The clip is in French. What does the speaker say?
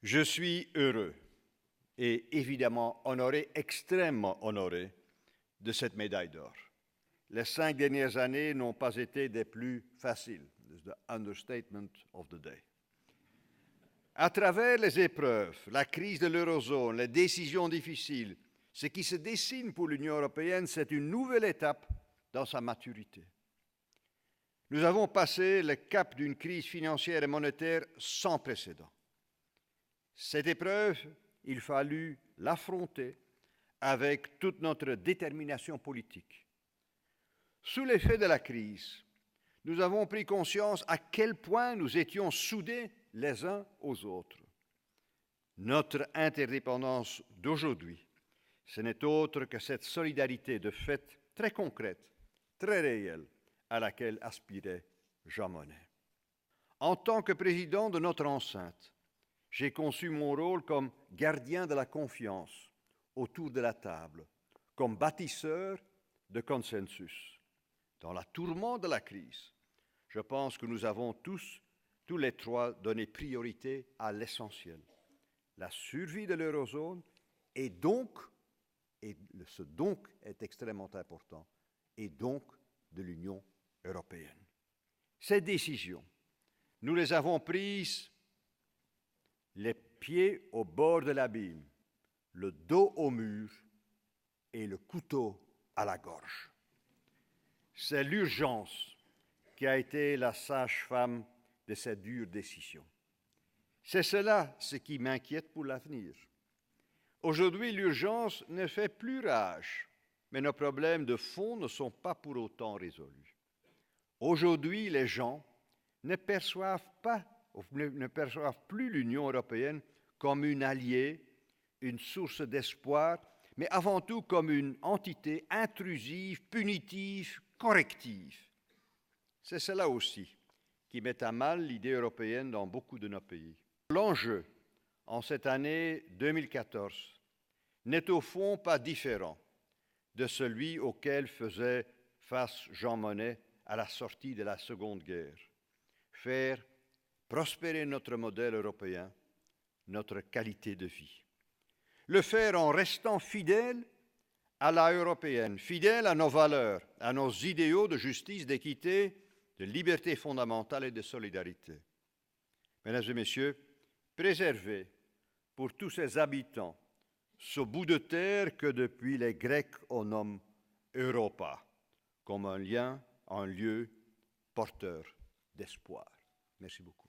Je suis heureux et évidemment honoré, extrêmement honoré, de cette médaille d'or. Les 5 dernières années n'ont pas été des plus faciles. C'est the understatement of the day. À travers les épreuves, la crise de l'eurozone, les décisions difficiles, ce qui se dessine pour l'Union européenne, c'est une nouvelle étape dans sa maturité. Nous avons passé le cap d'une crise financière et monétaire sans précédent. Cette épreuve, il fallut l'affronter avec toute notre détermination politique. Sous l'effet de la crise, nous avons pris conscience à quel point nous étions soudés les uns aux autres. Notre interdépendance d'aujourd'hui, ce n'est autre que cette solidarité de fait très concrète, très réelle, à laquelle aspirait Jean Monnet. En tant que président de notre enceinte, j'ai conçu mon rôle comme gardien de la confiance autour de la table, comme bâtisseur de consensus. Dans la tourmente de la crise, je pense que nous avons tous les trois, donné priorité à l'essentiel. La survie de l'eurozone et donc, et ce donc est extrêmement important, et donc de l'Union européenne. Ces décisions, nous les avons prises les pieds au bord de l'abîme, le dos au mur et le couteau à la gorge. C'est l'urgence qui a été la sage-femme de cette dure décision. C'est cela ce qui m'inquiète pour l'avenir. Aujourd'hui, l'urgence ne fait plus rage, mais nos problèmes de fond ne sont pas pour autant résolus. Aujourd'hui, les gens ne perçoivent plus l'Union européenne comme une alliée, une source d'espoir, mais avant tout comme une entité intrusive, punitive, corrective. C'est cela aussi qui met à mal l'idée européenne dans beaucoup de nos pays. L'enjeu en cette année 2014 n'est au fond pas différent de celui auquel faisait face Jean Monnet à la sortie de la Seconde Guerre. Faire prospérer notre modèle européen, notre qualité de vie. Le faire en restant fidèle à la européenne, fidèle à nos valeurs, à nos idéaux de justice, d'équité, de liberté fondamentale et de solidarité. Mesdames et messieurs, préserver pour tous ces habitants ce bout de terre que depuis les Grecs on nomme Europa, comme un lieu porteur d'espoir. Merci beaucoup.